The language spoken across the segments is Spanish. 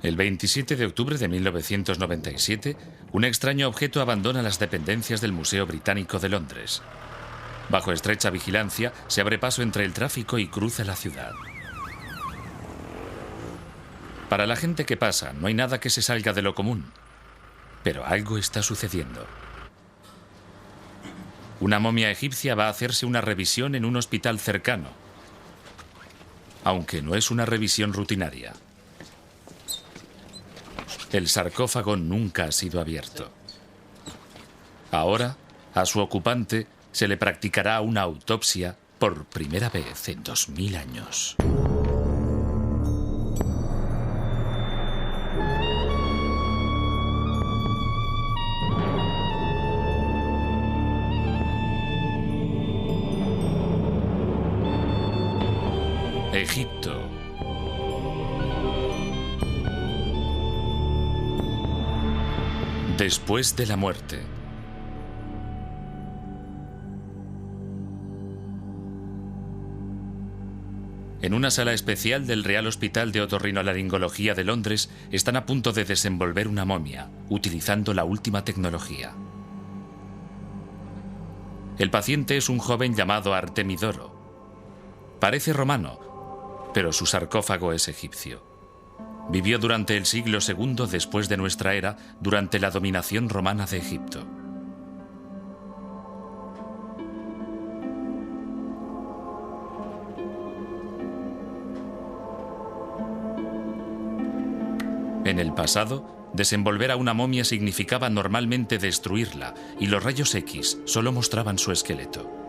El 27 de octubre de 1997, un extraño objeto abandona las dependencias del Museo Británico de Londres. Bajo estrecha vigilancia, se abre paso entre el tráfico y cruza la ciudad. Para la gente que pasa, no hay nada que se salga de lo común. Pero algo está sucediendo. Una momia egipcia va a hacerse una revisión en un hospital cercano, aunque no es una revisión rutinaria. El sarcófago nunca ha sido abierto. Ahora, a su ocupante se le practicará una autopsia por primera vez en 2000 años. Egipto. Después de la muerte. En una sala especial del Real Hospital de Otorrinolaringología de Londres están a punto de desenvolver una momia, utilizando la última tecnología. El paciente es un joven llamado Artemidoro. Parece romano, pero su sarcófago es egipcio. Vivió durante el siglo II después de nuestra era, durante la dominación romana de Egipto. En el pasado, desenvolver a una momia significaba normalmente destruirla, y los rayos X solo mostraban su esqueleto.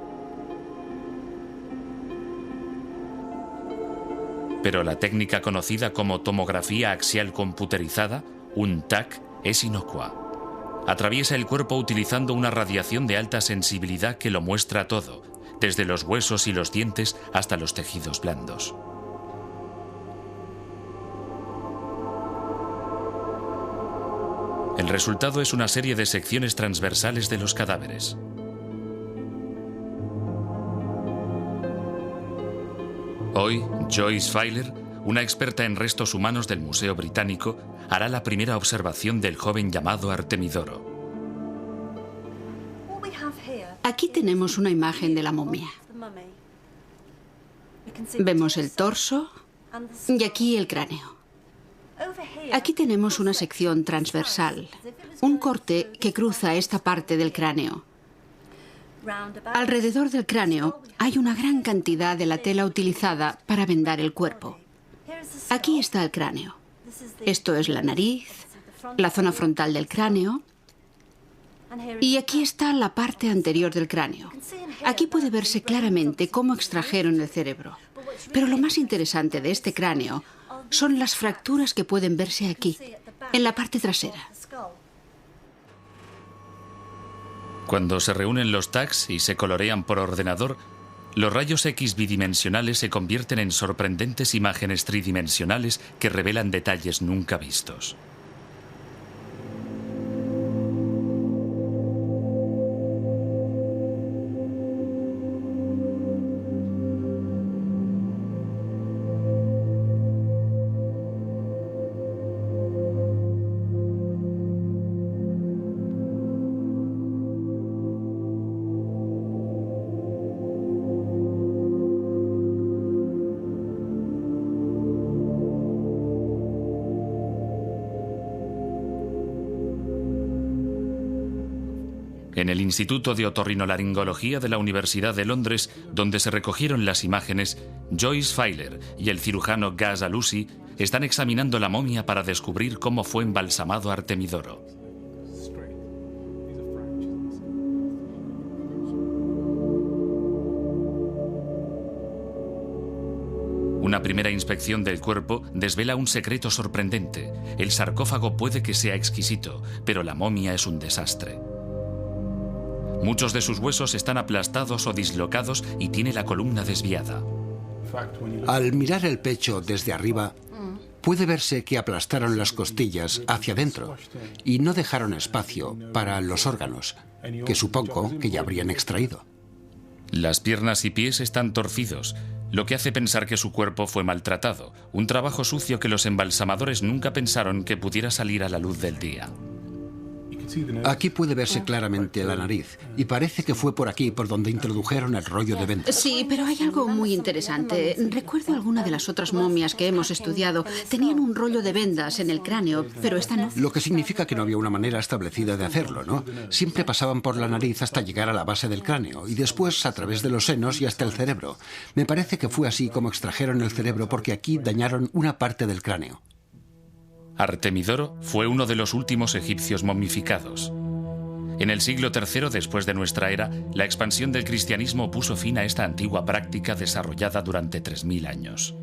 Pero la técnica conocida como tomografía axial computerizada, un TAC, es inocua. Atraviesa el cuerpo utilizando una radiación de alta sensibilidad que lo muestra todo, desde los huesos y los dientes hasta los tejidos blandos. El resultado es una serie de secciones transversales de los cadáveres. Hoy, Joyce Feiler, una experta en restos humanos del Museo Británico, hará la primera observación del joven llamado Artemidoro. Aquí tenemos una imagen de la momia. Vemos el torso y aquí el cráneo. Aquí tenemos una sección transversal, un corte que cruza esta parte del cráneo. Alrededor del cráneo hay una gran cantidad de la tela utilizada para vendar el cuerpo. Aquí está el cráneo. Esto es la nariz, la zona frontal del cráneo. Y aquí está la parte anterior del cráneo. Aquí puede verse claramente cómo extrajeron el cerebro. Pero lo más interesante de este cráneo son las fracturas que pueden verse aquí, en la parte trasera. Cuando se reúnen los tags y se colorean por ordenador, los rayos X bidimensionales se convierten en sorprendentes imágenes tridimensionales que revelan detalles nunca vistos. En el Instituto de Otorrinolaringología de la Universidad de Londres, donde se recogieron las imágenes, Joyce Feiler y el cirujano Gaz Alusi están examinando la momia para descubrir cómo fue embalsamado Artemidoro. Una primera inspección del cuerpo desvela un secreto sorprendente. El sarcófago puede que sea exquisito, pero la momia es un desastre. Muchos de sus huesos están aplastados o dislocados y tiene la columna desviada. Al mirar el pecho desde arriba, puede verse que aplastaron las costillas hacia adentro y no dejaron espacio para los órganos, que supongo que ya habrían extraído. Las piernas y pies están torcidos lo que hace pensar que su cuerpo fue maltratado, un trabajo sucio que los embalsamadores nunca pensaron que pudiera salir a la luz del día. Aquí puede verse claramente la nariz, y parece que fue por aquí por donde introdujeron el rollo de vendas. Sí, pero hay algo muy interesante. Recuerdo alguna de las otras momias que hemos estudiado. Tenían un rollo de vendas en el cráneo, pero esta no. Lo que significa que no había una manera establecida de hacerlo, ¿no? Siempre pasaban por la nariz hasta llegar a la base del cráneo, y después a través de los senos y hasta el cerebro. Me parece que fue así como extrajeron el cerebro, porque aquí dañaron una parte del cráneo. Artemidoro fue uno de los últimos egipcios momificados. En el siglo III después de nuestra era, la expansión del cristianismo puso fin a esta antigua práctica desarrollada durante 3000 años.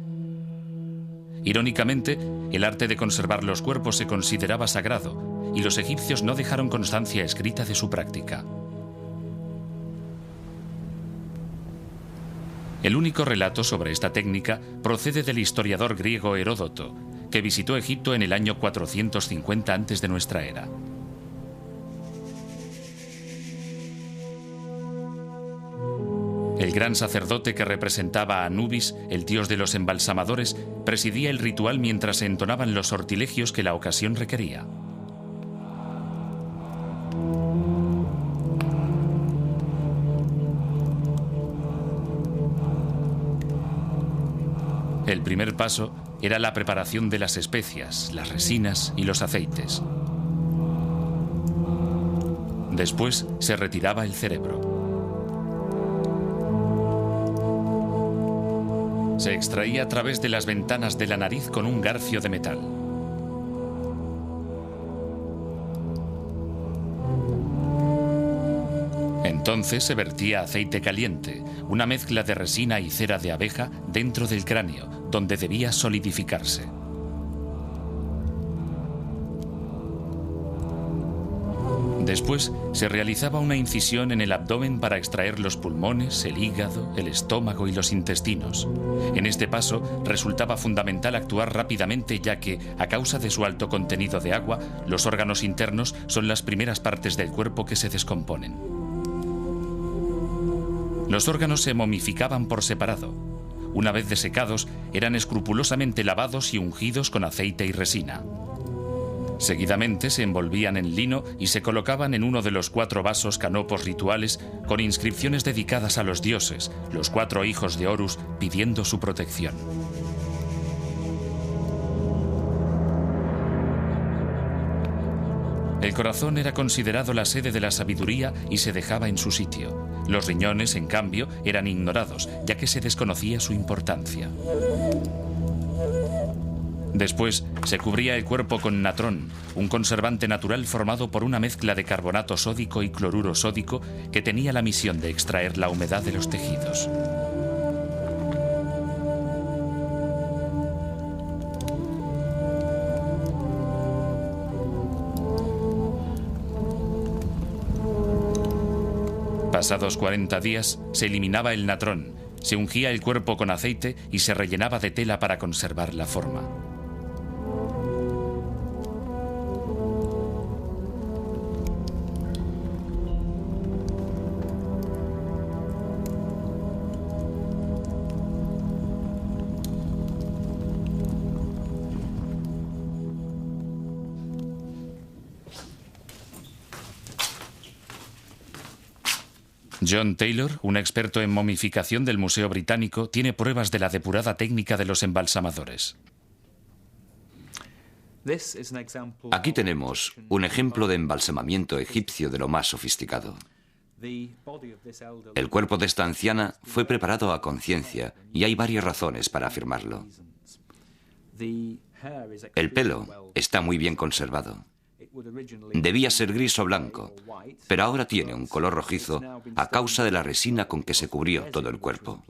Irónicamente, el arte de conservar los cuerpos se consideraba sagrado y los egipcios no dejaron constancia escrita de su práctica. El único relato sobre esta técnica procede del historiador griego Heródoto, que visitó Egipto en el año 450 antes de nuestra era. El gran sacerdote que representaba a Anubis, el dios de los embalsamadores, presidía el ritual mientras se entonaban los sortilegios que la ocasión requería. El primer paso era la preparación de las especias, las resinas y los aceites. Después se retiraba el cerebro. Se extraía a través de las ventanas de la nariz con un garfio de metal. Entonces se vertía aceite caliente, una mezcla de resina y cera de abeja, dentro del cráneo, donde debía solidificarse. Después se realizaba una incisión en el abdomen para extraer los pulmones, el hígado, el estómago y los intestinos. En este paso resultaba fundamental actuar rápidamente, ya que, a causa de su alto contenido de agua, los órganos internos son las primeras partes del cuerpo que se descomponen. Los órganos se momificaban por separado. Una vez desecados, eran escrupulosamente lavados y ungidos con aceite y resina. Seguidamente se envolvían en lino y se colocaban en uno de los 4 vasos canopos rituales con inscripciones dedicadas a los dioses, los 4 hijos de Horus, pidiendo su protección. El corazón era considerado la sede de la sabiduría y se dejaba en su sitio. Los riñones, en cambio, eran ignorados, ya que se desconocía su importancia. Después se cubría el cuerpo con natrón, un conservante natural formado por una mezcla de carbonato sódico y cloruro sódico que tenía la misión de extraer la humedad de los tejidos. Pasados 40 días, se eliminaba el natrón, se ungía el cuerpo con aceite y se rellenaba de tela para conservar la forma. John Taylor, un experto en momificación del Museo Británico, tiene pruebas de la depurada técnica de los embalsamadores. Aquí tenemos un ejemplo de embalsamamiento egipcio de lo más sofisticado. El cuerpo de esta anciana fue preparado a conciencia y hay varias razones para afirmarlo. El pelo está muy bien conservado. Debía ser gris o blanco, pero ahora tiene un color rojizo a causa de la resina con que se cubrió todo el cuerpo.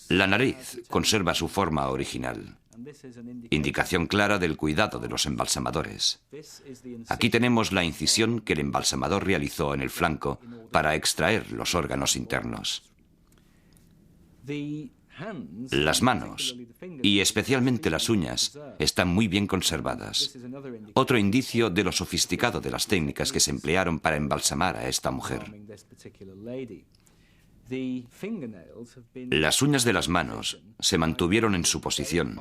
La nariz conserva su forma original, indicación clara del cuidado de los embalsamadores. Aquí tenemos la incisión que el embalsamador realizó en el flanco para extraer los órganos internos. Las manos, y especialmente las uñas, están muy bien conservadas. Otro indicio de lo sofisticado de las técnicas que se emplearon para embalsamar a esta mujer. Las uñas de las manos se mantuvieron en su posición,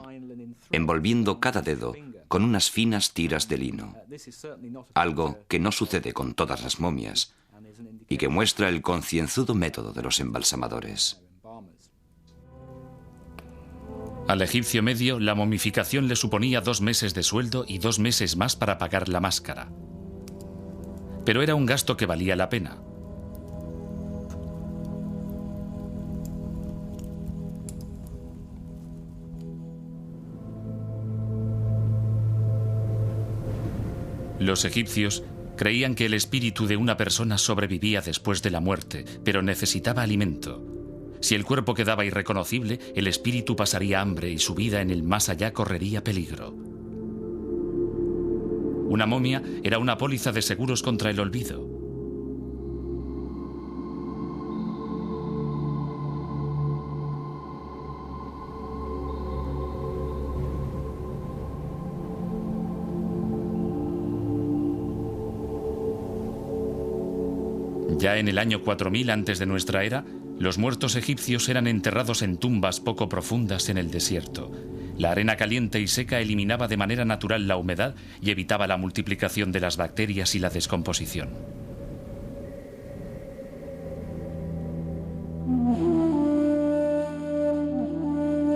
envolviendo cada dedo con unas finas tiras de lino, algo que no sucede con todas las momias y que muestra el concienzudo método de los embalsamadores. Al egipcio medio, la momificación le suponía 2 meses de sueldo y 2 meses más para pagar la máscara. Pero era un gasto que valía la pena. Los egipcios creían que el espíritu de una persona sobrevivía después de la muerte, pero necesitaba alimento. Si el cuerpo quedaba irreconocible, el espíritu pasaría hambre y su vida en el más allá correría peligro. Una momia era una póliza de seguros contra el olvido. Ya en el año 4000 antes de nuestra era, los muertos egipcios eran enterrados en tumbas poco profundas en el desierto. La arena caliente y seca eliminaba de manera natural la humedad y evitaba la multiplicación de las bacterias y la descomposición.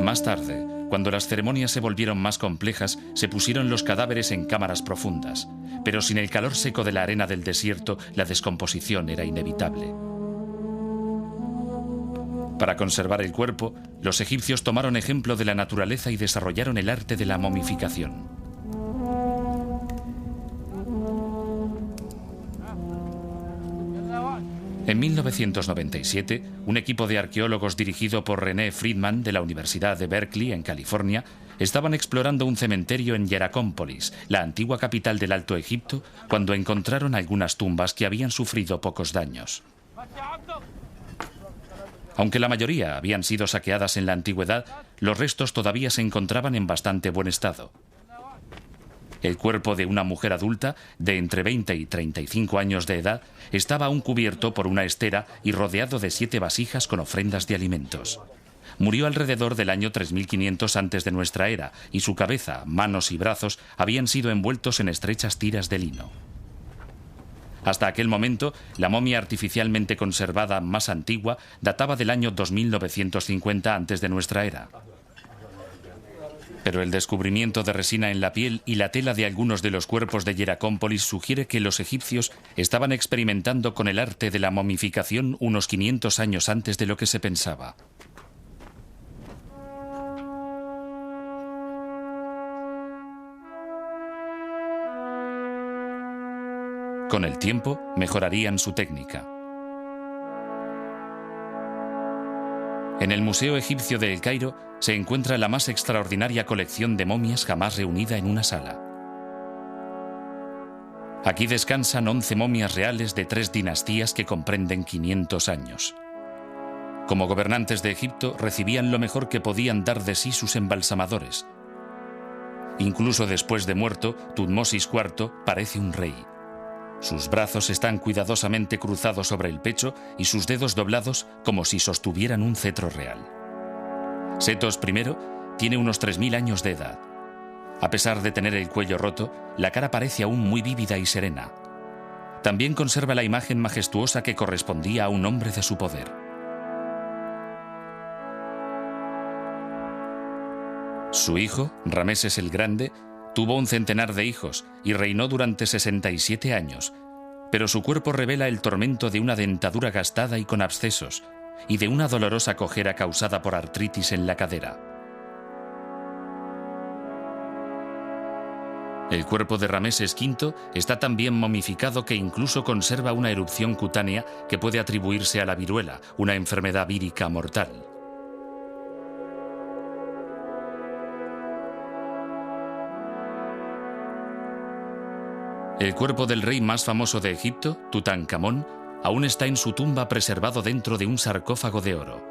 Más tarde, cuando las ceremonias se volvieron más complejas, se pusieron los cadáveres en cámaras profundas, pero sin el calor seco de la arena del desierto, la descomposición era inevitable. Para conservar el cuerpo, los egipcios tomaron ejemplo de la naturaleza y desarrollaron el arte de la momificación. En 1997, un equipo de arqueólogos dirigido por René Friedman de la Universidad de Berkeley, en California, estaban explorando un cementerio en Hieracómpolis, la antigua capital del Alto Egipto, cuando encontraron algunas tumbas que habían sufrido pocos daños. Aunque la mayoría habían sido saqueadas en la antigüedad, los restos todavía se encontraban en bastante buen estado. El cuerpo de una mujer adulta, de entre 20 y 35 años de edad, estaba aún cubierto por una estera y rodeado de 7 vasijas con ofrendas de alimentos. Murió alrededor del año 3500 antes de nuestra era, y su cabeza, manos y brazos habían sido envueltos en estrechas tiras de lino. Hasta aquel momento, la momia artificialmente conservada más antigua databa del año 2950 antes de nuestra era. Pero el descubrimiento de resina en la piel y la tela de algunos de los cuerpos de Hieracómpolis sugiere que los egipcios estaban experimentando con el arte de la momificación unos 500 años antes de lo que se pensaba. Con el tiempo, mejorarían su técnica. En el Museo Egipcio de El Cairo se encuentra la más extraordinaria colección de momias jamás reunida en una sala. Aquí descansan 11 momias reales de 3 dinastías que comprenden 500 años. Como gobernantes de Egipto, recibían lo mejor que podían dar de sí sus embalsamadores. Incluso después de muerto, Tutmosis IV parece un rey. Sus brazos están cuidadosamente cruzados sobre el pecho y sus dedos doblados como si sostuvieran un cetro real. Setos I tiene unos 3000 años de edad. A pesar de tener el cuello roto, la cara parece aún muy vívida y serena. También conserva la imagen majestuosa que correspondía a un hombre de su poder. Su hijo, Rameses el Grande, tuvo un centenar de hijos y reinó durante 67 años, pero su cuerpo revela el tormento de una dentadura gastada y con abscesos, y de una dolorosa cojera causada por artritis en la cadera. El cuerpo de Rameses V está tan bien momificado que incluso conserva una erupción cutánea que puede atribuirse a la viruela, una enfermedad vírica mortal. El cuerpo del rey más famoso de Egipto, Tutankamón, aún está en su tumba preservado dentro de un sarcófago de oro.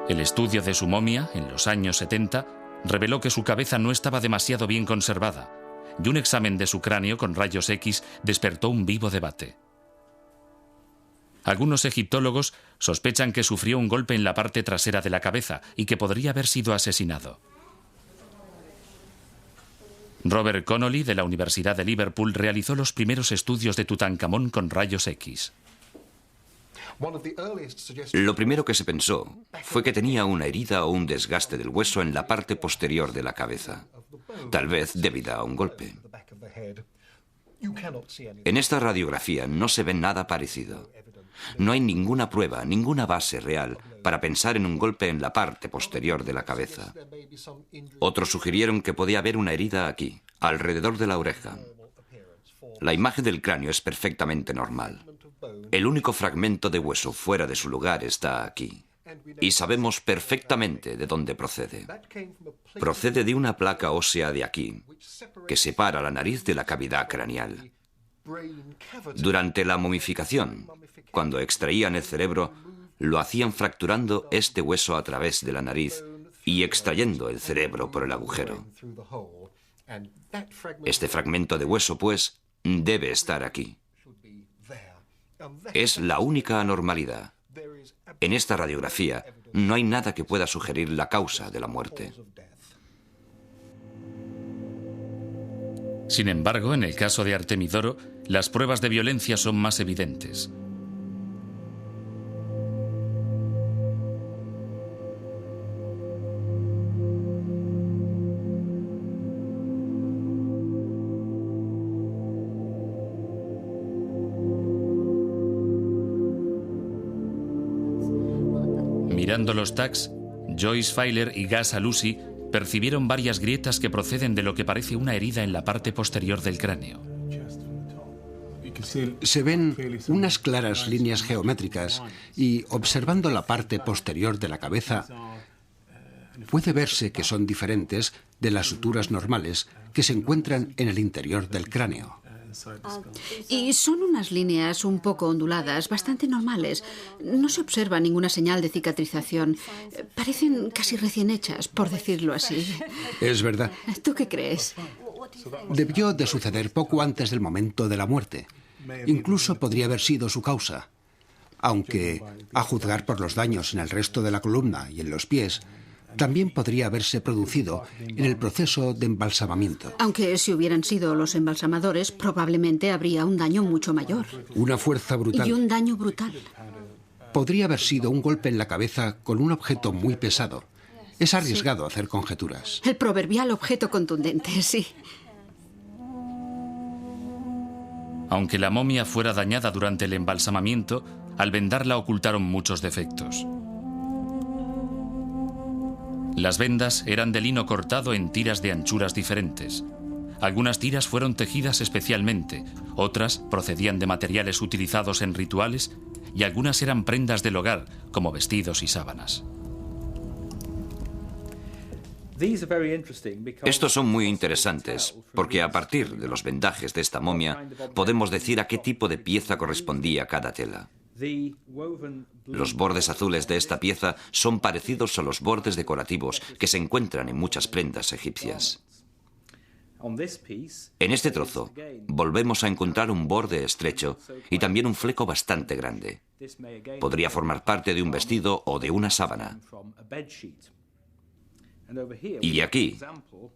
El estudio de su momia, en los años 70, reveló que su cabeza no estaba demasiado bien conservada, y un examen de su cráneo con rayos X despertó un vivo debate. Algunos egiptólogos sospechan que sufrió un golpe en la parte trasera de la cabeza y que podría haber sido asesinado. Robert Connolly, de la Universidad de Liverpool, realizó los primeros estudios de Tutankamón con rayos X. Lo primero que se pensó fue que tenía una herida o un desgaste del hueso en la parte posterior de la cabeza, tal vez debido a un golpe. En esta radiografía no se ve nada parecido. No hay ninguna prueba, ninguna base real para pensar en un golpe en la parte posterior de la cabeza. Otros sugirieron que podía haber una herida aquí, alrededor de la oreja. La imagen del cráneo es perfectamente normal. El único fragmento de hueso fuera de su lugar está aquí. Y sabemos perfectamente de dónde procede. Procede de una placa ósea de aquí, que separa la nariz de la cavidad craneal. Durante la momificación, cuando extraían el cerebro, lo hacían fracturando este hueso a través de la nariz y extrayendo el cerebro por el agujero. Este fragmento de hueso, pues, debe estar aquí. Es la única anormalidad. En esta radiografía no hay nada que pueda sugerir la causa de la muerte. Sin embargo, en el caso de Artemidoro, las pruebas de violencia son más evidentes. Mirando los tags, Joyce Feiler y Gus Alusi percibieron varias grietas que proceden de lo que parece una herida en la parte posterior del cráneo. Se ven unas claras líneas geométricas y, observando la parte posterior de la cabeza, puede verse que son diferentes de las suturas normales que se encuentran en el interior del cráneo. Y son unas líneas un poco onduladas, bastante normales. No se observa ninguna señal de cicatrización. Parecen casi recién hechas, por decirlo así. Es verdad. ¿Tú qué crees? Debió de suceder poco antes del momento de la muerte. Incluso podría haber sido su causa. Aunque, a juzgar por los daños en el resto de la columna y en los pies, también podría haberse producido en el proceso de embalsamamiento. Aunque si hubieran sido los embalsamadores, probablemente habría un daño mucho mayor. Una fuerza brutal. Y un daño brutal. Podría haber sido un golpe en la cabeza con un objeto muy pesado. Es arriesgado hacer conjeturas. El proverbial objeto contundente, sí. Aunque la momia fuera dañada durante el embalsamamiento, al vendarla ocultaron muchos defectos. Las vendas eran de lino cortado en tiras de anchuras diferentes. Algunas tiras fueron tejidas especialmente, otras procedían de materiales utilizados en rituales y algunas eran prendas del hogar, como vestidos y sábanas. Estos son muy interesantes, porque a partir de los vendajes de esta momia podemos decir a qué tipo de pieza correspondía cada tela. Los bordes azules de esta pieza son parecidos a los bordes decorativos que se encuentran en muchas prendas egipcias. En este trozo volvemos a encontrar un borde estrecho y también un fleco bastante grande. Podría formar parte de un vestido o de una sábana. Y aquí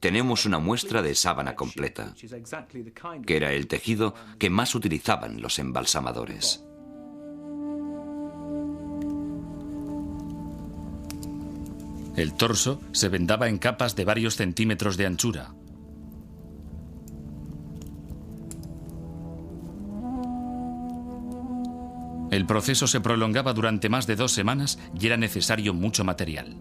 tenemos una muestra de sábana completa, que era el tejido que más utilizaban los embalsamadores. El torso se vendaba en capas de varios centímetros de anchura. El proceso se prolongaba durante más de 2 semanas y era necesario mucho material.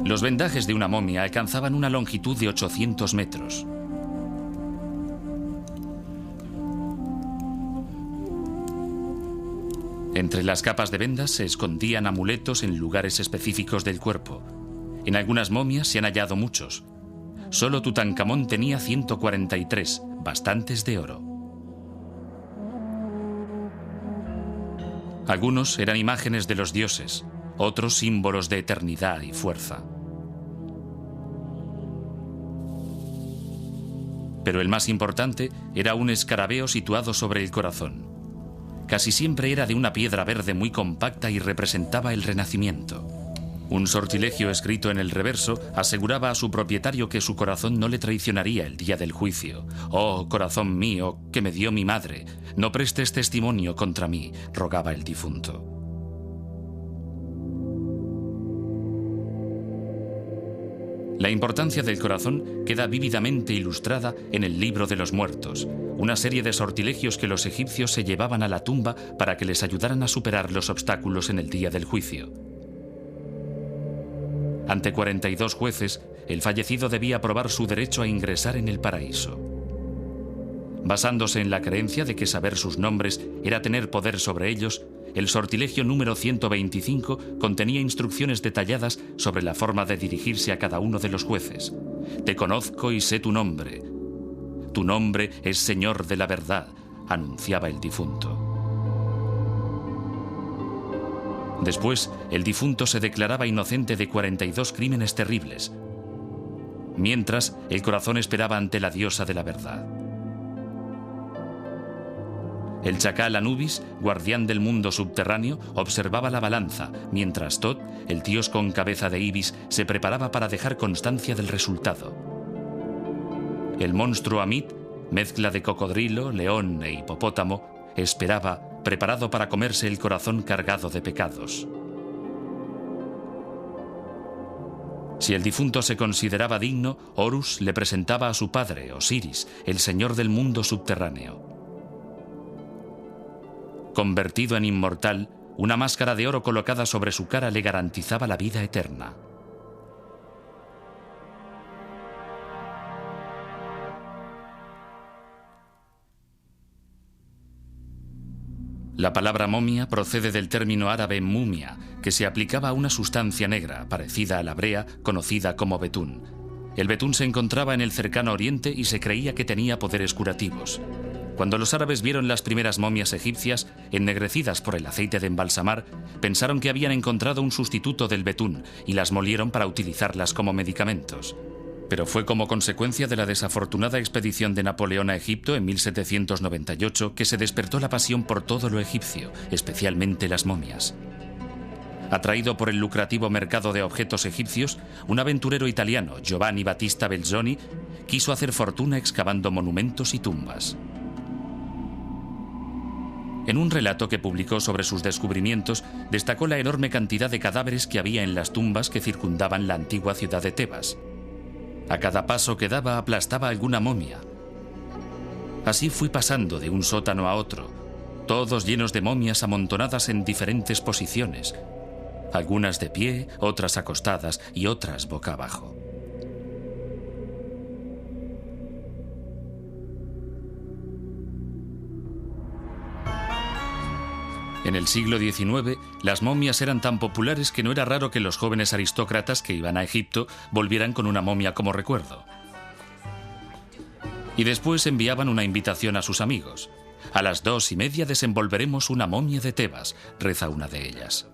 Los vendajes de una momia alcanzaban una longitud de 800 metros. Entre las capas de vendas se escondían amuletos en lugares específicos del cuerpo. En algunas momias se han hallado muchos. Solo Tutankamón tenía 143, bastantes de oro. Algunos eran imágenes de los dioses, otros símbolos de eternidad y fuerza. Pero el más importante era un escarabeo situado sobre el corazón. Casi siempre era de una piedra verde muy compacta y representaba el renacimiento. Un sortilegio escrito en el reverso aseguraba a su propietario que su corazón no le traicionaría el día del juicio. «Oh, corazón mío, que me dio mi madre, no prestes testimonio contra mí», rogaba el difunto. La importancia del corazón queda vívidamente ilustrada en el Libro de los Muertos, una serie de sortilegios que los egipcios se llevaban a la tumba para que les ayudaran a superar los obstáculos en el día del juicio. Ante 42 jueces, el fallecido debía probar su derecho a ingresar en el paraíso. Basándose en la creencia de que saber sus nombres era tener poder sobre ellos, el sortilegio número 125 contenía instrucciones detalladas sobre la forma de dirigirse a cada uno de los jueces. «Te conozco y sé tu nombre. Tu nombre es Señor de la verdad», anunciaba el difunto. Después, el difunto se declaraba inocente de 42 crímenes terribles, mientras el corazón esperaba ante la diosa de la verdad. El chacal Anubis, guardián del mundo subterráneo, observaba la balanza, mientras Tot, el dios con cabeza de ibis, se preparaba para dejar constancia del resultado. El monstruo Amit, mezcla de cocodrilo, león e hipopótamo, esperaba, preparado para comerse el corazón cargado de pecados. Si el difunto se consideraba digno, Horus le presentaba a su padre, Osiris, el señor del mundo subterráneo. Convertido en inmortal, una máscara de oro colocada sobre su cara le garantizaba la vida eterna. La palabra momia procede del término árabe mumia, que se aplicaba a una sustancia negra, parecida a la brea, conocida como betún. El betún se encontraba en el cercano oriente y se creía que tenía poderes curativos. Cuando los árabes vieron las primeras momias egipcias, ennegrecidas por el aceite de embalsamar, pensaron que habían encontrado un sustituto del betún y las molieron para utilizarlas como medicamentos. Pero fue como consecuencia de la desafortunada expedición de Napoleón a Egipto en 1798 que se despertó la pasión por todo lo egipcio, especialmente las momias. Atraído por el lucrativo mercado de objetos egipcios, un aventurero italiano, Giovanni Battista Belzoni, quiso hacer fortuna excavando monumentos y tumbas. En un relato que publicó sobre sus descubrimientos, destacó la enorme cantidad de cadáveres que había en las tumbas que circundaban la antigua ciudad de Tebas. A cada paso que daba aplastaba alguna momia. Así fui pasando de un sótano a otro, todos llenos de momias amontonadas en diferentes posiciones, algunas de pie, otras acostadas y otras boca abajo. En el siglo XIX, las momias eran tan populares que no era raro que los jóvenes aristócratas que iban a Egipto volvieran con una momia como recuerdo. Y después enviaban una invitación a sus amigos. «A las 2:30 desenvolveremos una momia de Tebas», reza una de ellas.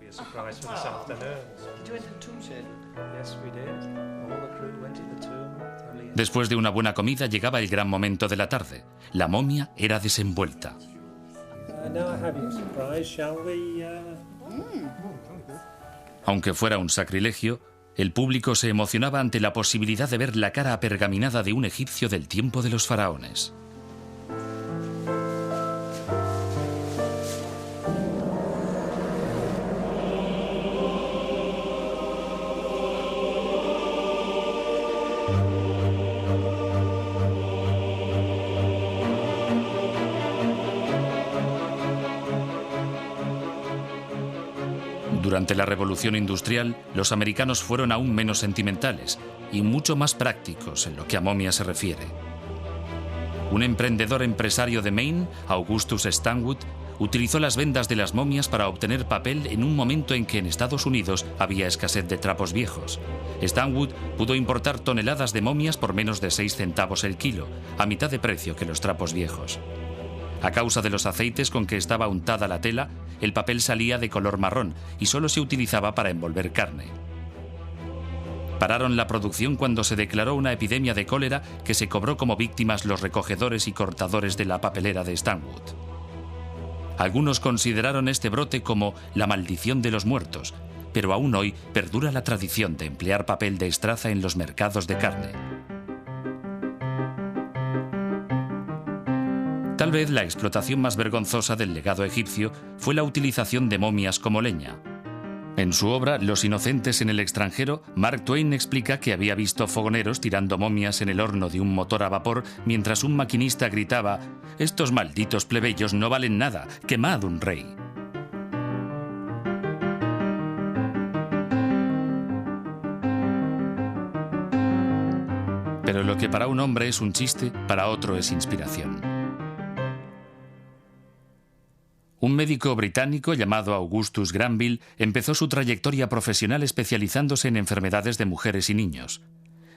Después de una buena comida llegaba el gran momento de la tarde. La momia era desenvuelta. Aunque fuera un sacrilegio, el público se emocionaba ante la posibilidad de ver la cara apergaminada de un egipcio del tiempo de los faraones. Durante la Revolución Industrial, los americanos fueron aún menos sentimentales y mucho más prácticos en lo que a momias se refiere. Un emprendedor empresario de Maine, Augustus Stanwood, utilizó las vendas de las momias para obtener papel en un momento en que en Estados Unidos había escasez de trapos viejos. Stanwood pudo importar toneladas de momias por menos de 6 centavos el kilo, a mitad de precio que los trapos viejos. A causa de los aceites con que estaba untada la tela, el papel salía de color marrón y solo se utilizaba para envolver carne. Pararon la producción cuando se declaró una epidemia de cólera que se cobró como víctimas los recogedores y cortadores de la papelera de Stanwood. Algunos consideraron este brote como la maldición de los muertos, pero aún hoy perdura la tradición de emplear papel de estraza en los mercados de carne. Tal vez la explotación más vergonzosa del legado egipcio fue la utilización de momias como leña. En su obra Los inocentes en el extranjero, Mark Twain explica que había visto fogoneros tirando momias en el horno de un motor a vapor mientras un maquinista gritaba: «Estos malditos plebeyos no valen nada, quemad un rey». Pero lo que para un hombre es un chiste, para otro es inspiración. Un médico británico llamado Augustus Granville empezó su trayectoria profesional especializándose en enfermedades de mujeres y niños.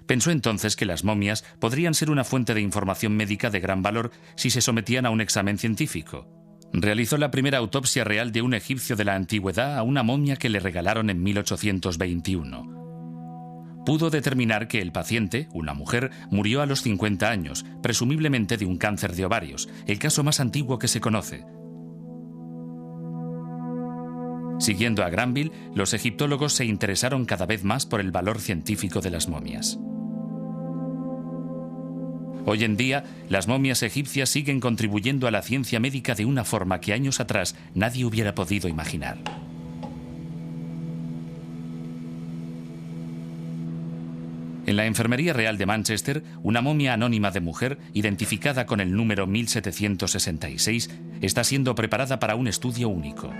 Pensó entonces que las momias podrían ser una fuente de información médica de gran valor si se sometían a un examen científico. Realizó la primera autopsia real de un egipcio de la antigüedad a una momia que le regalaron en 1821. Pudo determinar que el paciente, una mujer, murió a los 50 años, presumiblemente de un cáncer de ovarios, el caso más antiguo que se conoce. Siguiendo a Granville, los egiptólogos se interesaron cada vez más por el valor científico de las momias. Hoy en día, las momias egipcias siguen contribuyendo a la ciencia médica de una forma que años atrás nadie hubiera podido imaginar. En la Enfermería Real de Manchester, una momia anónima de mujer, identificada con el número 1766, está siendo preparada para un estudio único.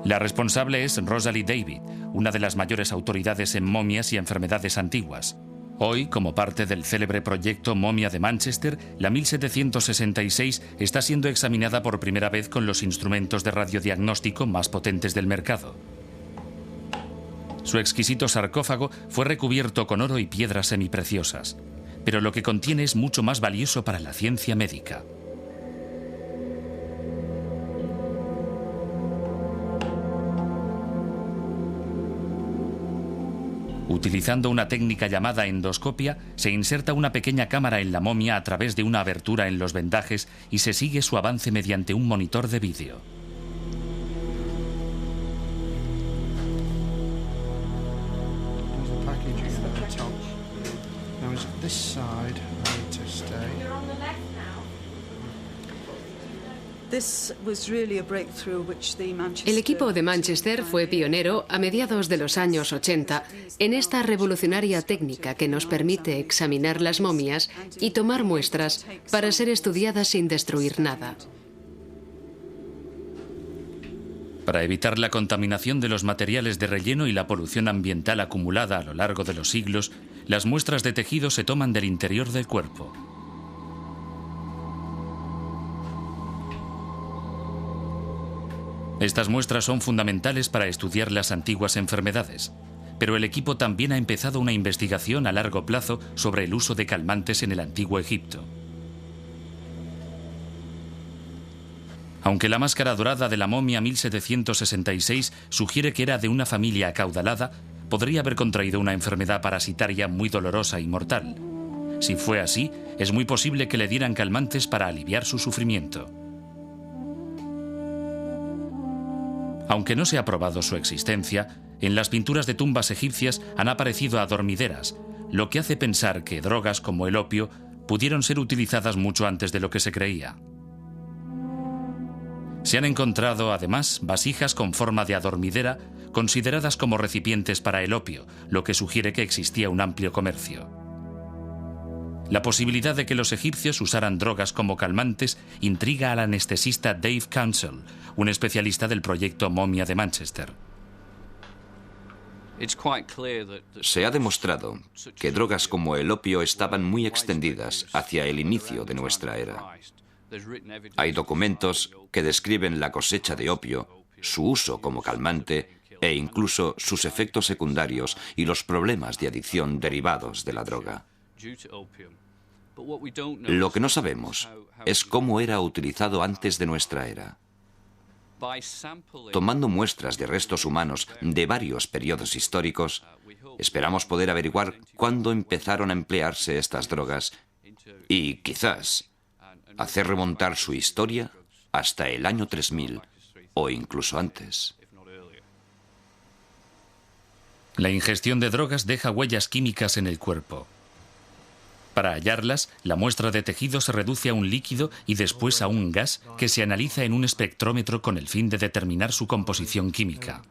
La responsable es Rosalie David, una de las mayores autoridades en momias y enfermedades antiguas. Hoy, como parte del célebre proyecto Momia de Manchester, la 1766 está siendo examinada por primera vez con los instrumentos de radiodiagnóstico más potentes del mercado. Su exquisito sarcófago fue recubierto con oro y piedras semipreciosas, pero lo que contiene es mucho más valioso para la ciencia médica. Utilizando una técnica llamada endoscopia, se inserta una pequeña cámara en la momia a través de una abertura en los vendajes y se sigue su avance mediante un monitor de vídeo. El equipo de Manchester fue pionero a mediados de los años 80 en esta revolucionaria técnica que nos permite examinar las momias y tomar muestras para ser estudiadas sin destruir nada. Para evitar la contaminación de los materiales de relleno y la polución ambiental acumulada a lo largo de los siglos, las muestras de tejido se toman del interior del cuerpo. Estas muestras son fundamentales para estudiar las antiguas enfermedades, pero el equipo también ha empezado una investigación a largo plazo sobre el uso de calmantes en el antiguo Egipto. Aunque la máscara dorada de la momia 1766 sugiere que era de una familia acaudalada, podría haber contraído una enfermedad parasitaria muy dolorosa y mortal. Si fue así, es muy posible que le dieran calmantes para aliviar su sufrimiento. Aunque no se ha probado su existencia, en las pinturas de tumbas egipcias han aparecido adormideras, lo que hace pensar que drogas como el opio pudieron ser utilizadas mucho antes de lo que se creía. Se han encontrado, además, vasijas con forma de adormidera, consideradas como recipientes para el opio, lo que sugiere que existía un amplio comercio. La posibilidad de que los egipcios usaran drogas como calmantes intriga al anestesista Dave Council, un especialista del proyecto Momia de Manchester. Se ha demostrado que drogas como el opio estaban muy extendidas hacia el inicio de nuestra era. Hay documentos que describen la cosecha de opio, su uso como calmante e incluso sus efectos secundarios y los problemas de adicción derivados de la droga. Lo que no sabemos es cómo era utilizado antes de nuestra era. Tomando muestras de restos humanos de varios periodos históricos, esperamos poder averiguar cuándo empezaron a emplearse estas drogas y, quizás, hacer remontar su historia hasta el año 3000 o incluso antes. La ingestión de drogas deja huellas químicas en el cuerpo. Para hallarlas, la muestra de tejido se reduce a un líquido y después a un gas que se analiza en un espectrómetro con el fin de determinar su composición química.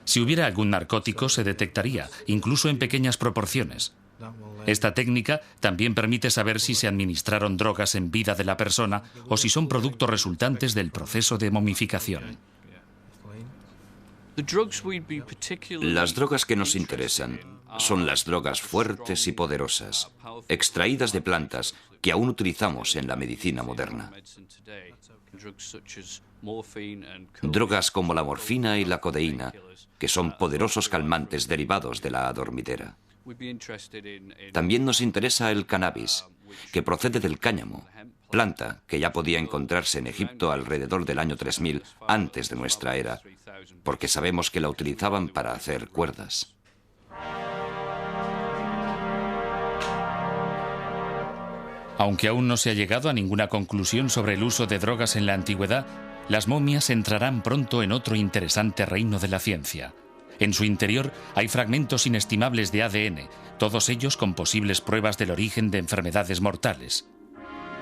Si hubiera algún narcótico, se detectaría, incluso en pequeñas proporciones. Esta técnica también permite saber si se administraron drogas en vida de la persona o si son productos resultantes del proceso de momificación. Las drogas que nos interesan son las drogas fuertes y poderosas, extraídas de plantas que aún utilizamos en la medicina moderna. Drogas como la morfina y la codeína, que son poderosos calmantes derivados de la adormidera. También nos interesa el cannabis, que procede del cáñamo, planta que ya podía encontrarse en Egipto alrededor del año 3000 antes de nuestra era, porque sabemos que la utilizaban para hacer cuerdas. Aunque aún no se ha llegado a ninguna conclusión sobre el uso de drogas en la antigüedad, las momias entrarán pronto en otro interesante reino de la ciencia. En su interior hay fragmentos inestimables de ADN, todos ellos con posibles pruebas del origen de enfermedades mortales.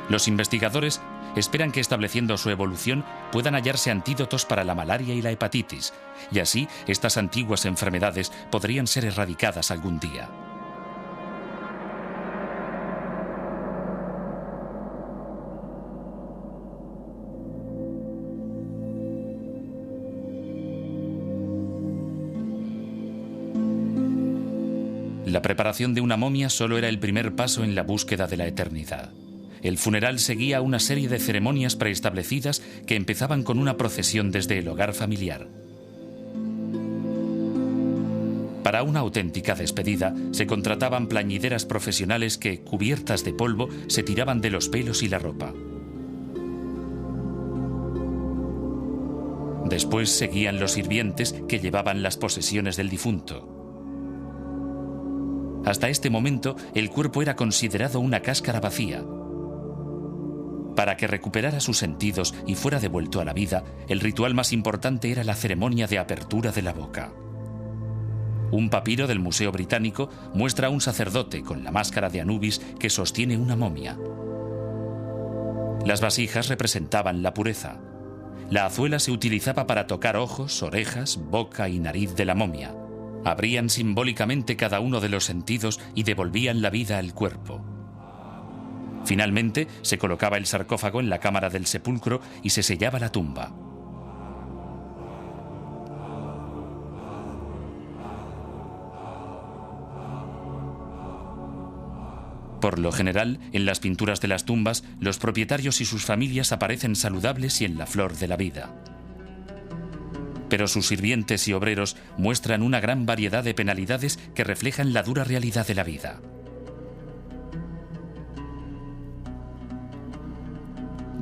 Los investigadores esperan que estableciendo su evolución puedan hallarse antídotos para la malaria y la hepatitis, y así estas antiguas enfermedades podrían ser erradicadas algún día. La preparación de una momia solo era el primer paso en la búsqueda de la eternidad. El funeral seguía una serie de ceremonias preestablecidas que empezaban con una procesión desde el hogar familiar. Para una auténtica despedida, se contrataban plañideras profesionales que, cubiertas de polvo, se tiraban de los pelos y la ropa. Después seguían los sirvientes que llevaban las posesiones del difunto. Hasta este momento, el cuerpo era considerado una cáscara vacía. Para que recuperara sus sentidos y fuera devuelto a la vida, el ritual más importante era la ceremonia de apertura de la boca. Un papiro del Museo Británico muestra a un sacerdote con la máscara de Anubis que sostiene una momia. Las vasijas representaban la pureza. La azuela se utilizaba para tocar ojos, orejas, boca y nariz de la momia. Abrían simbólicamente cada uno de los sentidos y devolvían la vida al cuerpo. Finalmente, se colocaba el sarcófago en la cámara del sepulcro y se sellaba la tumba. Por lo general, en las pinturas de las tumbas, los propietarios y sus familias aparecen saludables y en la flor de la vida. Pero sus sirvientes y obreros muestran una gran variedad de penalidades que reflejan la dura realidad de la vida.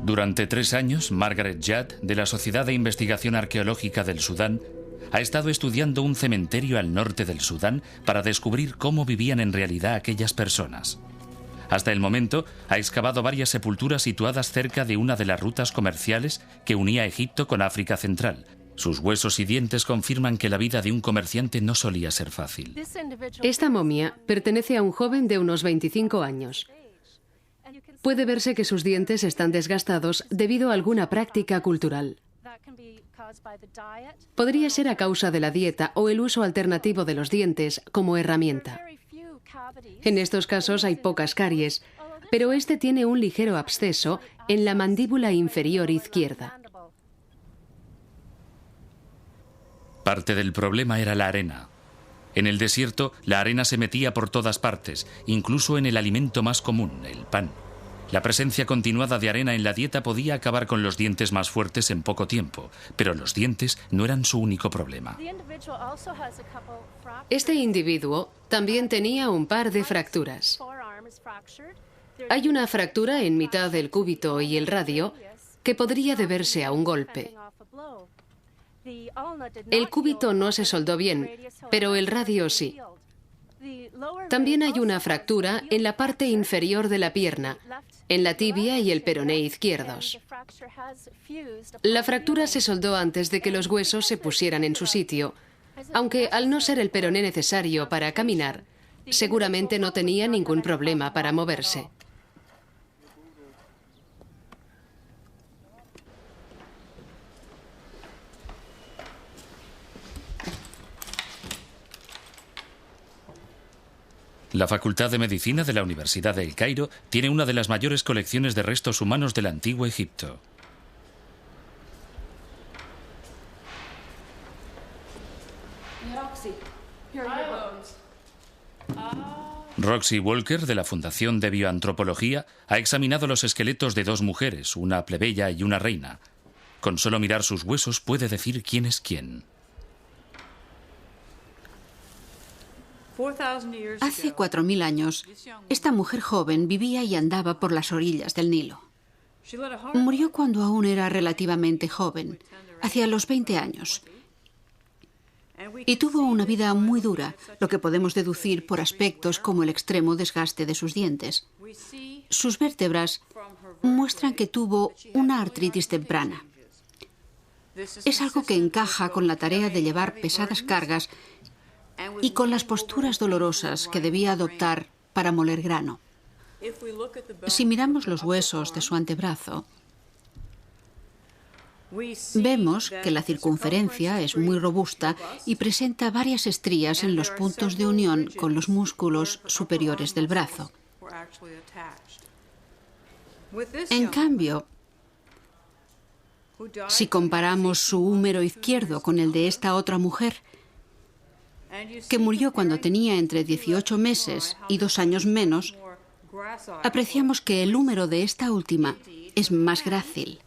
Durante 3 años, Margaret Judd, de la Sociedad de Investigación Arqueológica del Sudán, ha estado estudiando un cementerio al norte del Sudán para descubrir cómo vivían en realidad aquellas personas. Hasta el momento, ha excavado varias sepulturas situadas cerca de una de las rutas comerciales que unía Egipto con África Central. Sus huesos y dientes confirman que la vida de un comerciante no solía ser fácil. Esta momia pertenece a un joven de unos 25 años. Puede verse que sus dientes están desgastados debido a alguna práctica cultural. Podría ser a causa de la dieta o el uso alternativo de los dientes como herramienta. En estos casos hay pocas caries, pero este tiene un ligero absceso en la mandíbula inferior izquierda. Parte del problema era la arena. En el desierto, la arena se metía por todas partes, incluso en el alimento más común, el pan. La presencia continuada de arena en la dieta podía acabar con los dientes más fuertes en poco tiempo, pero los dientes no eran su único problema. Este individuo también tenía un par de fracturas. Hay una fractura en mitad del cúbito y el radio que podría deberse a un golpe. El cúbito no se soldó bien, pero el radio sí. También hay una fractura en la parte inferior de la pierna, en la tibia y el peroné izquierdos. La fractura se soldó antes de que los huesos se pusieran en su sitio, aunque al no ser el peroné necesario para caminar, seguramente no tenía ningún problema para moverse. La Facultad de Medicina de la Universidad de El Cairo tiene una de las mayores colecciones de restos humanos del antiguo Egipto. Roxy Walker, de la Fundación de Bioantropología, ha examinado los esqueletos de 2 mujeres, una plebeya y una reina. Con solo mirar sus huesos puede decir quién es quién. Hace 4.000 años, esta mujer joven vivía y andaba por las orillas del Nilo. Murió cuando aún era relativamente joven, hacia los 20 años. Y tuvo una vida muy dura, lo que podemos deducir por aspectos como el extremo desgaste de sus dientes. Sus vértebras muestran que tuvo una artritis temprana. Es algo que encaja con la tarea de llevar pesadas cargas y con las posturas dolorosas que debía adoptar para moler grano. Si miramos los huesos de su antebrazo, vemos que la circunferencia es muy robusta y presenta varias estrías en los puntos de unión con los músculos superiores del brazo. En cambio, si comparamos su húmero izquierdo con el de esta otra mujer, que murió cuando tenía entre 18 meses y 2 años menos, apreciamos que el húmero de esta última es más grácil.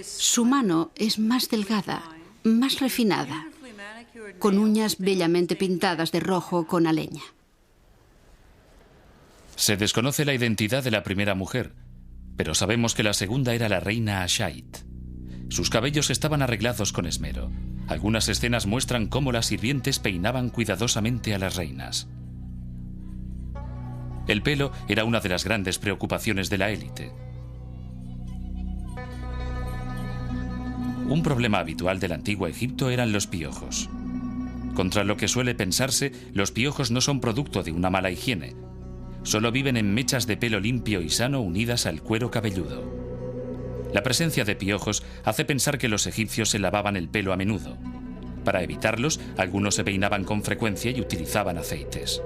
Su mano es más delgada, más refinada, con uñas bellamente pintadas de rojo con aleña. Se desconoce la identidad de la primera mujer, pero sabemos que la segunda era la reina Ashait. Sus cabellos estaban arreglados con esmero. Algunas escenas muestran cómo las sirvientes peinaban cuidadosamente a las reinas. El pelo era una de las grandes preocupaciones de la élite. Un problema habitual del antiguo Egipto eran los piojos. Contra lo que suele pensarse, los piojos no son producto de una mala higiene. Solo viven en mechas de pelo limpio y sano unidas al cuero cabelludo. La presencia de piojos hace pensar que los egipcios se lavaban el pelo a menudo. Para evitarlos, algunos se peinaban con frecuencia y utilizaban aceites.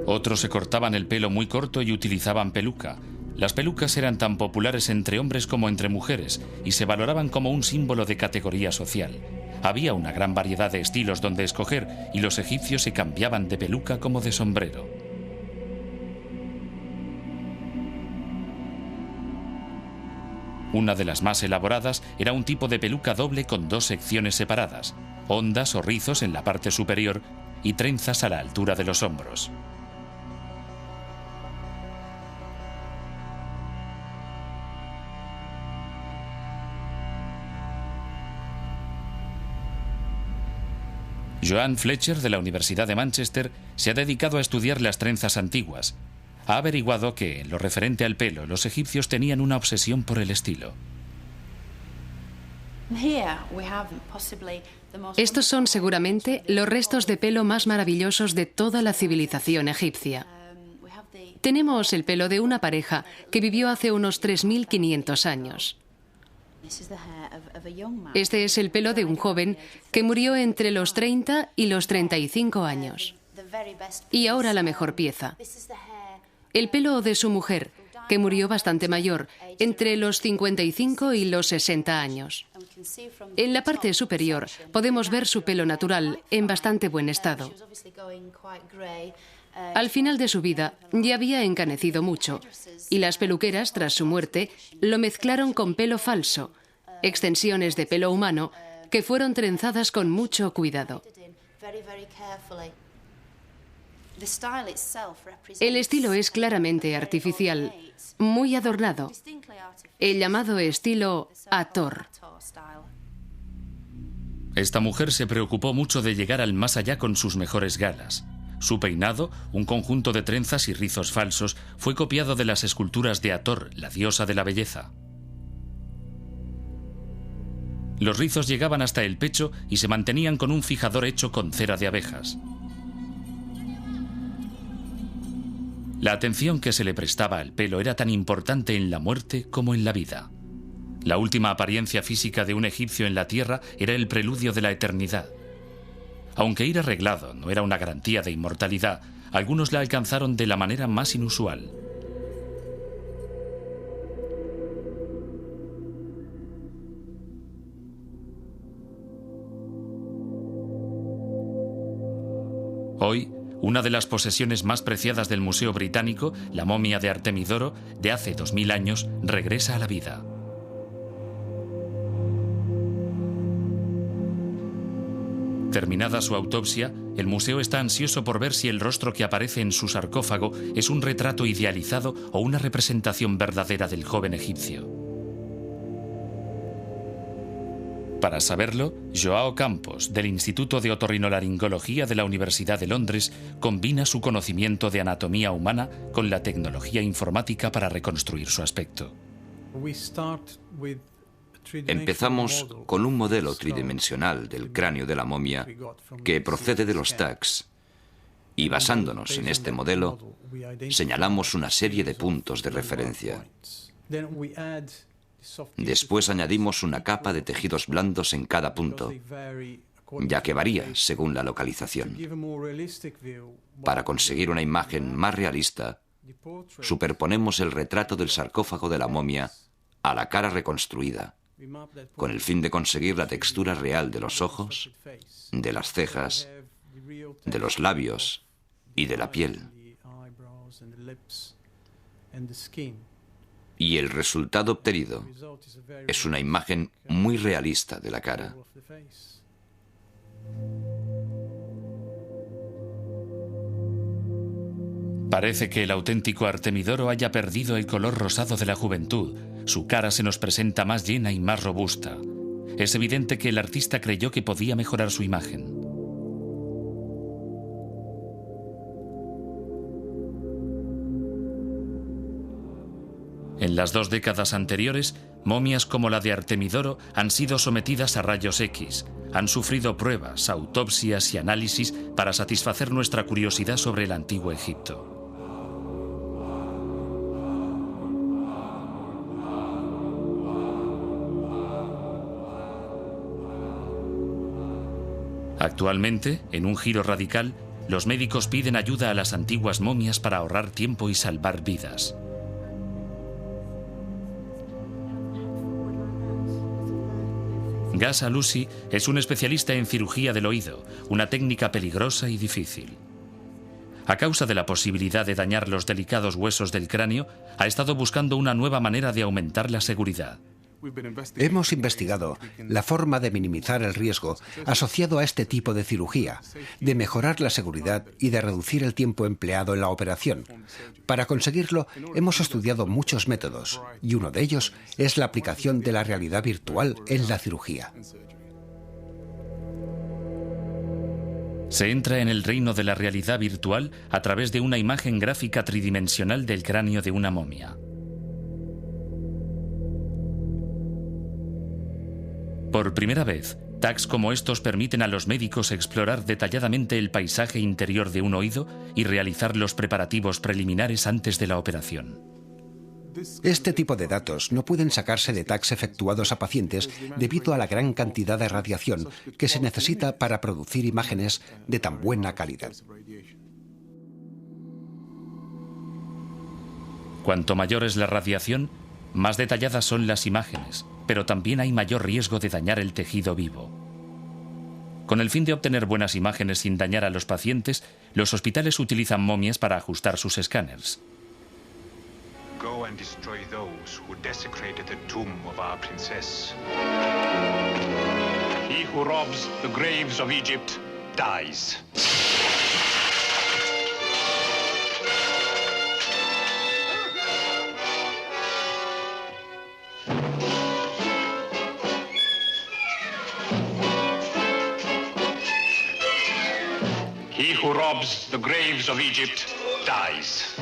Otros se cortaban el pelo muy corto y utilizaban peluca. Las pelucas eran tan populares entre hombres como entre mujeres y se valoraban como un símbolo de categoría social. Había una gran variedad de estilos donde escoger y los egipcios se cambiaban de peluca como de sombrero. Una de las más elaboradas era un tipo de peluca doble con 2 secciones separadas, ondas o rizos en la parte superior y trenzas a la altura de los hombros. Joan Fletcher, de la Universidad de Manchester, se ha dedicado a estudiar las trenzas antiguas. Ha averiguado que, en lo referente al pelo, los egipcios tenían una obsesión por el estilo. Estos son seguramente los restos de pelo más maravillosos de toda la civilización egipcia. Tenemos el pelo de una pareja que vivió hace unos 3.500 años. Este es el pelo de un joven que murió entre los 30 y los 35 años. Y ahora la mejor pieza. El pelo de su mujer, que murió bastante mayor, entre los 55 y los 60 años. En la parte superior podemos ver su pelo natural, en bastante buen estado. Al final de su vida ya había encanecido mucho, y las peluqueras, tras su muerte, lo mezclaron con pelo falso, extensiones de pelo humano que fueron trenzadas con mucho cuidado. El estilo es claramente artificial, muy adornado, el llamado estilo Hathor. Esta mujer se preocupó mucho de llegar al más allá con sus mejores galas. Su peinado, un conjunto de trenzas y rizos falsos, fue copiado de las esculturas de Hathor, la diosa de la belleza. Los rizos llegaban hasta el pecho y se mantenían con un fijador hecho con cera de abejas. La atención que se le prestaba al pelo era tan importante en la muerte como en la vida. La última apariencia física de un egipcio en la tierra era el preludio de la eternidad. Aunque ir arreglado no era una garantía de inmortalidad, algunos la alcanzaron de la manera más inusual. Hoy, una de las posesiones más preciadas del Museo Británico, la momia de Artemidoro, de hace 2000 años, regresa a la vida. Terminada su autopsia, el museo está ansioso por ver si el rostro que aparece en su sarcófago es un retrato idealizado o una representación verdadera del joven egipcio. Para saberlo, Joao Campos, del Instituto de Otorrinolaringología de la Universidad de Londres, combina su conocimiento de anatomía humana con la tecnología informática para reconstruir su aspecto. Empezamos con un modelo tridimensional del cráneo de la momia que procede de los tags, y basándonos en este modelo, señalamos una serie de puntos de referencia. Después añadimos una capa de tejidos blandos en cada punto, ya que varía según la localización. Para conseguir una imagen más realista, superponemos el retrato del sarcófago de la momia a la cara reconstruida, con el fin de conseguir la textura real de los ojos, de las cejas, de los labios y de la piel. Y el resultado obtenido es una imagen muy realista de la cara. Parece que el auténtico Artemidoro haya perdido el color rosado de la juventud. Su cara se nos presenta más llena y más robusta. Es evidente que el artista creyó que podía mejorar su imagen. En las 2 décadas anteriores, momias como la de Artemidoro han sido sometidas a rayos X. Han sufrido pruebas, autopsias y análisis para satisfacer nuestra curiosidad sobre el antiguo Egipto. Actualmente, en un giro radical, los médicos piden ayuda a las antiguas momias para ahorrar tiempo y salvar vidas. Gas Alusi es un especialista en cirugía del oído, una técnica peligrosa y difícil. A causa de la posibilidad de dañar los delicados huesos del cráneo, ha estado buscando una nueva manera de aumentar la seguridad. Hemos investigado la forma de minimizar el riesgo asociado a este tipo de cirugía, de mejorar la seguridad y de reducir el tiempo empleado en la operación. Para conseguirlo, hemos estudiado muchos métodos, y uno de ellos es la aplicación de la realidad virtual en la cirugía. Se entra en el reino de la realidad virtual a través de una imagen gráfica tridimensional del cráneo de una momia. Por primera vez, tags como estos permiten a los médicos explorar detalladamente el paisaje interior de un oído y realizar los preparativos preliminares antes de la operación. Este tipo de datos no pueden sacarse de tags efectuados a pacientes debido a la gran cantidad de radiación que se necesita para producir imágenes de tan buena calidad. Cuanto mayor es la radiación, más detalladas son las imágenes, pero también hay mayor riesgo de dañar el tejido vivo. Con el fin de obtener buenas imágenes sin dañar a los pacientes, los hospitales utilizan momias para ajustar sus escáneres. Go and destroy those who desecrated the tomb of our princess. He who robs the graves of Egypt dies. who robs the graves of Egypt dies.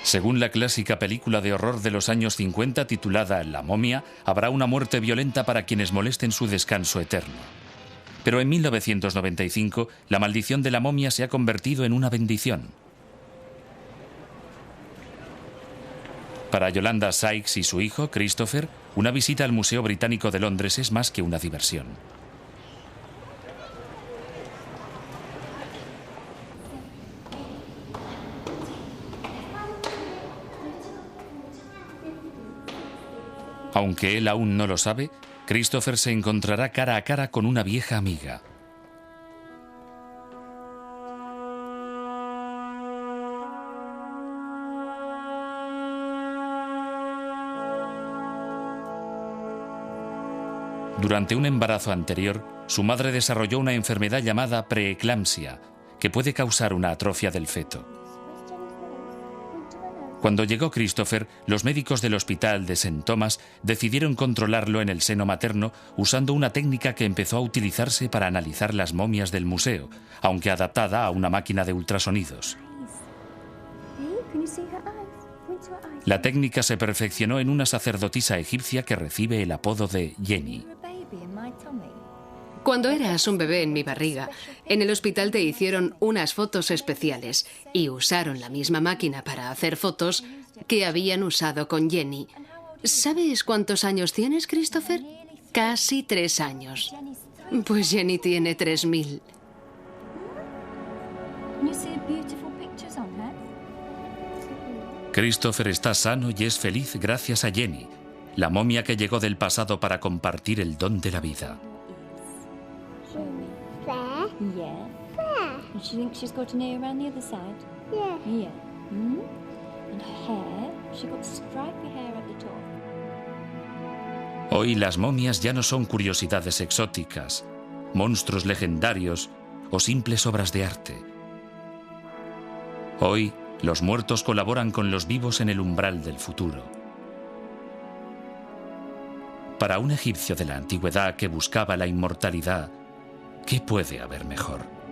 Según la clásica película de horror de los años 50 titulada La momia, habrá una muerte violenta para quienes molesten su descanso eterno. Pero en 1995, la maldición de la momia se ha convertido en una bendición. Para Yolanda Sykes y su hijo, Christopher, una visita al Museo Británico de Londres es más que una diversión. Aunque él aún no lo sabe, Christopher se encontrará cara a cara con una vieja amiga. Durante un embarazo anterior, su madre desarrolló una enfermedad llamada preeclampsia, que puede causar una atrofia del feto. Cuando llegó Christopher, los médicos del hospital de St. Thomas decidieron controlarlo en el seno materno usando una técnica que empezó a utilizarse para analizar las momias del museo, aunque adaptada a una máquina de ultrasonidos. La técnica se perfeccionó en una sacerdotisa egipcia que recibe el apodo de Jenny. Cuando eras un bebé en mi barriga, en el hospital te hicieron unas fotos especiales y usaron la misma máquina para hacer fotos que habían usado con Jenny. ¿Sabes cuántos años tienes, Christopher? Casi 3 años. Pues Jenny tiene 3000. Christopher está sano y es feliz gracias a Jenny, la momia que llegó del pasado para compartir el don de la vida. Hoy las momias ya no son curiosidades exóticas, monstruos legendarios o simples obras de arte. Hoy los muertos colaboran con los vivos en el umbral del futuro. Para un egipcio de la antigüedad que buscaba la inmortalidad, ¿qué puede haber mejor?